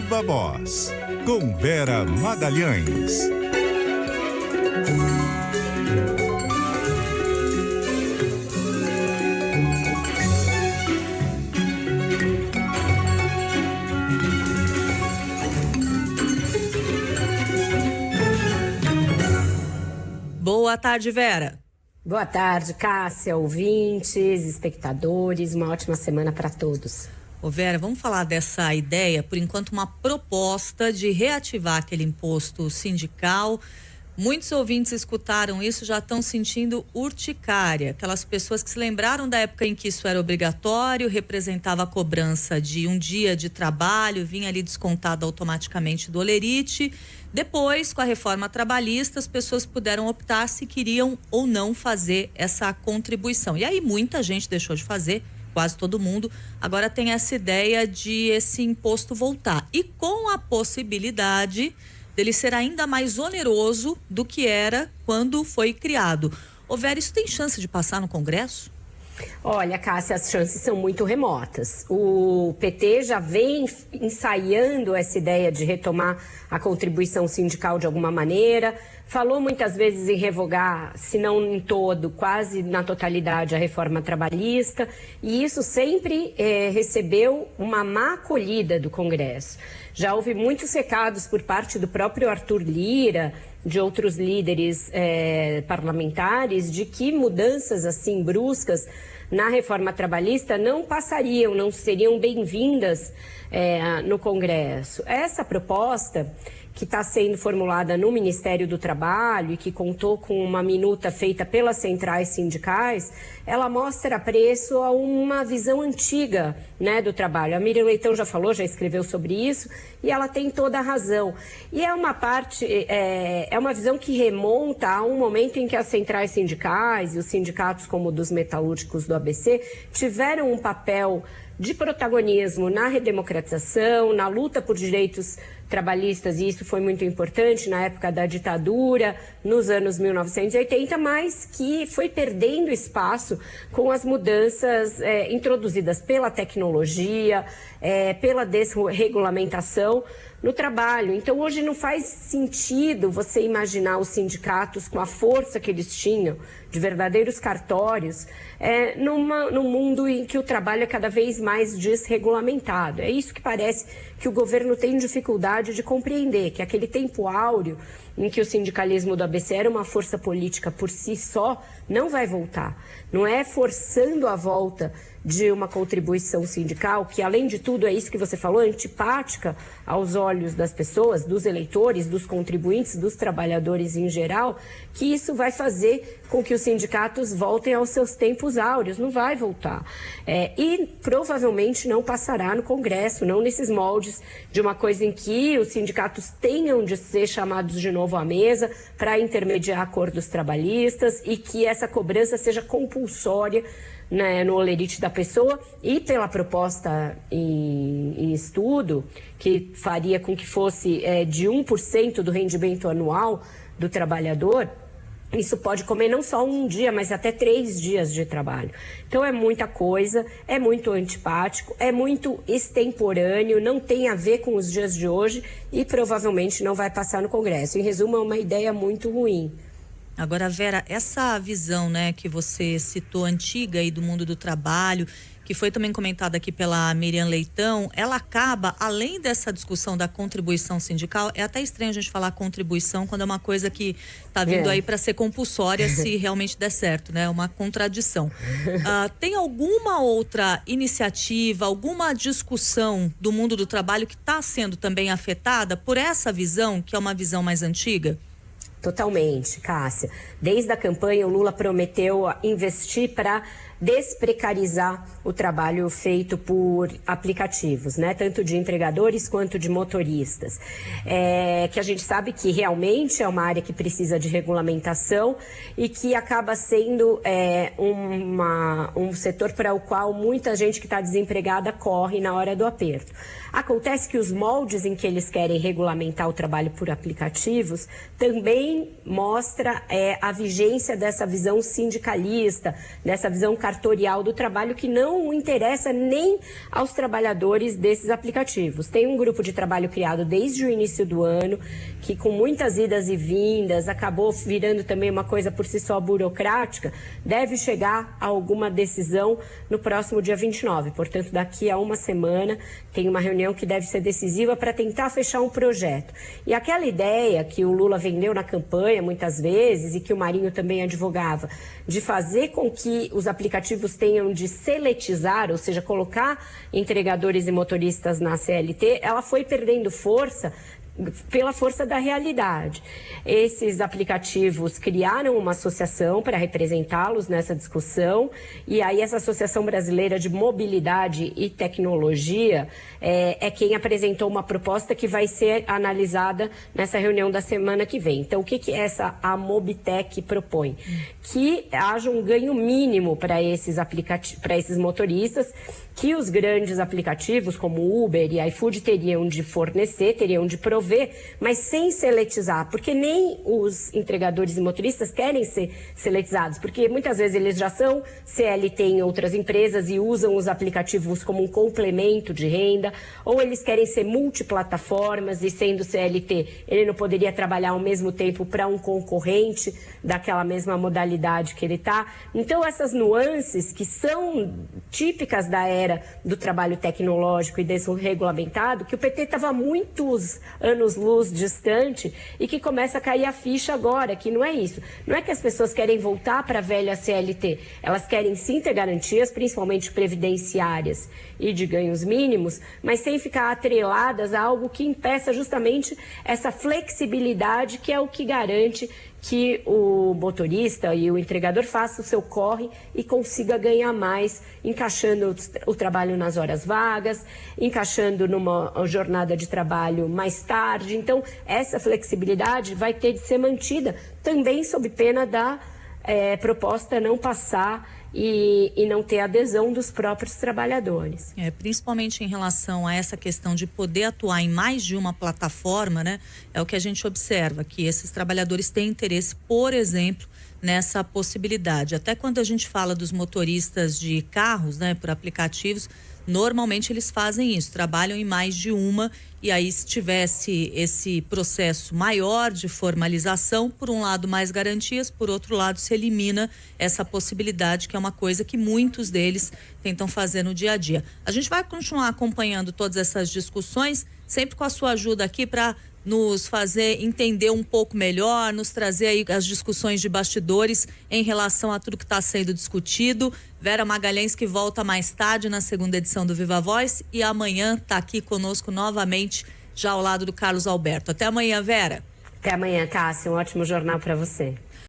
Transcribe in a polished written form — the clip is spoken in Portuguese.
Viva Voz, com Vera Magalhães. Boa tarde, Vera. Boa tarde, Cássia, ouvintes, espectadores, uma ótima semana para todos. Ô Vera, vamos falar dessa ideia, por enquanto uma proposta de reativar aquele imposto sindical. Muitos ouvintes escutaram isso, já estão sentindo urticária. Aquelas pessoas que se lembraram da época em que isso era obrigatório, representava a cobrança de um dia de trabalho, vinha ali descontado automaticamente do holerite. Depois, com a reforma trabalhista, as pessoas puderam optar se queriam ou não fazer essa contribuição. E aí muita gente deixou de fazer, quase todo mundo. Agora tem essa ideia de esse imposto voltar. E com a possibilidade dele ser ainda mais oneroso do que era quando foi criado. Ô Vera, isso tem chance de passar no Congresso? Olha, Cássia, as chances são muito remotas. O PT já vem ensaiando essa ideia de retomar a contribuição sindical de alguma maneira. Falou muitas vezes em revogar, se não em todo, quase na totalidade, a reforma trabalhista. E isso sempre recebeu uma má acolhida do Congresso. Já houve muitos recados por parte do próprio Arthur Lira, de outros líderes parlamentares, de que mudanças assim bruscas na reforma trabalhista não passariam, não seriam bem-vindas no Congresso. Essa proposta, que está sendo formulada no Ministério do Trabalho e que contou com uma minuta feita pelas centrais sindicais, ela mostra preço a uma visão antiga, né, do trabalho. A Miriam Leitão já falou, já escreveu sobre isso, e ela tem toda a razão. E é uma visão que remonta a um momento em que as centrais sindicais e os sindicatos como o dos metalúrgicos do ABC tiveram um papel de protagonismo na redemocratização, na luta por direitos trabalhistas, e isso foi muito importante na época da ditadura, nos anos 1980, mas que foi perdendo espaço com as mudanças introduzidas pela tecnologia, pela desregulamentação no trabalho. Então, hoje não faz sentido você imaginar os sindicatos com a força que eles tinham, de verdadeiros cartórios, num mundo em que o trabalho é cada vez mais desregulamentado. É isso que parece que o governo tem dificuldade de compreender, que aquele tempo áureo em que o sindicalismo do ABC era uma força política por si só, não vai voltar. Não é forçando a volta de uma contribuição sindical, que além de tudo é isso que você falou, antipática aos olhos das pessoas, dos eleitores, dos contribuintes, dos trabalhadores em geral, que isso vai fazer com que os sindicatos voltem aos seus tempos áureos. Não vai voltar. E provavelmente não passará no Congresso, não nesses moldes de uma coisa em que os sindicatos tenham de ser chamados de novo à mesa para intermediar acordos trabalhistas e que essa cobrança seja compulsória, né, no holerite da pessoa, e pela proposta em estudo, que faria com que fosse de 1% do rendimento anual do trabalhador, isso pode comer não só um dia, mas até 3 dias de trabalho. Então é muita coisa, é muito antipático, é muito extemporâneo, não tem a ver com os dias de hoje e provavelmente não vai passar no Congresso. Em resumo, é uma ideia muito ruim. Agora, Vera, essa visão, né, que você citou antiga aí do mundo do trabalho, que foi também comentada aqui pela Miriam Leitão, ela acaba, além dessa discussão da contribuição sindical, é até estranho a gente falar contribuição quando é uma coisa que está vindo aí para ser compulsória se realmente der certo, né? É uma contradição. Tem alguma outra iniciativa, alguma discussão do mundo do trabalho que está sendo também afetada por essa visão, que é uma visão mais antiga? Totalmente, Cássia. Desde a campanha, o Lula prometeu investir para desprecarizar o trabalho feito por aplicativos, né? Tanto de entregadores quanto de motoristas. Que a gente sabe que realmente é uma área que precisa de regulamentação e que acaba sendo um setor para o qual muita gente que está desempregada corre na hora do aperto. Acontece que os moldes em que eles querem regulamentar o trabalho por aplicativos também mostra a vigência dessa visão sindicalista, dessa visão cartorial do trabalho que não interessa nem aos trabalhadores desses aplicativos. Tem um grupo de trabalho criado desde o início do ano, que com muitas idas e vindas, acabou virando também uma coisa por si só burocrática, deve chegar a alguma decisão no próximo dia 29. Portanto, daqui a uma semana tem uma reunião que deve ser decisiva para tentar fechar um projeto. E aquela ideia que o Lula vendeu na campanha muitas vezes e que o Marinho também advogava, de fazer com que os aplicativos tenham de seletizar, ou seja, colocar entregadores e motoristas na CLT, ela foi perdendo força pela força da realidade. Esses aplicativos criaram uma associação para representá-los nessa discussão, e aí essa Associação Brasileira de Mobilidade e Tecnologia é quem apresentou uma proposta que vai ser analisada nessa reunião da semana que vem. Então, o que a Mobitec propõe? Que haja um ganho mínimo para esses motoristas, que os grandes aplicativos como Uber e iFood teriam de fornecer, teriam de prover, mas sem seletizar, porque nem os entregadores e motoristas querem ser seletizados, porque muitas vezes eles já são CLT em outras empresas e usam os aplicativos como um complemento de renda, ou eles querem ser multiplataformas e, sendo CLT, ele não poderia trabalhar ao mesmo tempo para um concorrente daquela mesma modalidade que ele está. Então, essas nuances que são típicas da era do trabalho tecnológico e desregulamentado, que o PT estava muitos anos-luz distante e que começa a cair a ficha agora, que não é isso. Não é que as pessoas querem voltar para a velha CLT, elas querem sim ter garantias, principalmente previdenciárias e de ganhos mínimos, mas sem ficar atreladas a algo que impeça justamente essa flexibilidade, que é o que garante que o motorista e o entregador façam o seu corre e consiga ganhar mais, encaixando o trabalho nas horas vagas, encaixando numa jornada de trabalho mais tarde. Então, essa flexibilidade vai ter de ser mantida também sob pena da proposta não passar e não ter adesão dos próprios trabalhadores. Principalmente em relação a essa questão de poder atuar em mais de uma plataforma, né? É o que a gente observa, que esses trabalhadores têm interesse, por exemplo, nessa possibilidade. Até quando a gente fala dos motoristas de carros, né, por aplicativos, normalmente eles fazem isso, trabalham em mais de uma, e aí se tivesse esse processo maior de formalização, por um lado mais garantias, por outro lado se elimina essa possibilidade, que é uma coisa que muitos deles tentam fazer no dia a dia. A gente vai continuar acompanhando todas essas discussões, sempre com a sua ajuda aqui para nos fazer entender um pouco melhor, nos trazer aí as discussões de bastidores em relação a tudo que está sendo discutido. Vera Magalhães, que volta mais tarde na segunda edição do Viva Voz, e amanhã está aqui conosco novamente, já ao lado do Carlos Alberto. Até amanhã, Vera. Até amanhã, Cássia. Um ótimo jornal para você.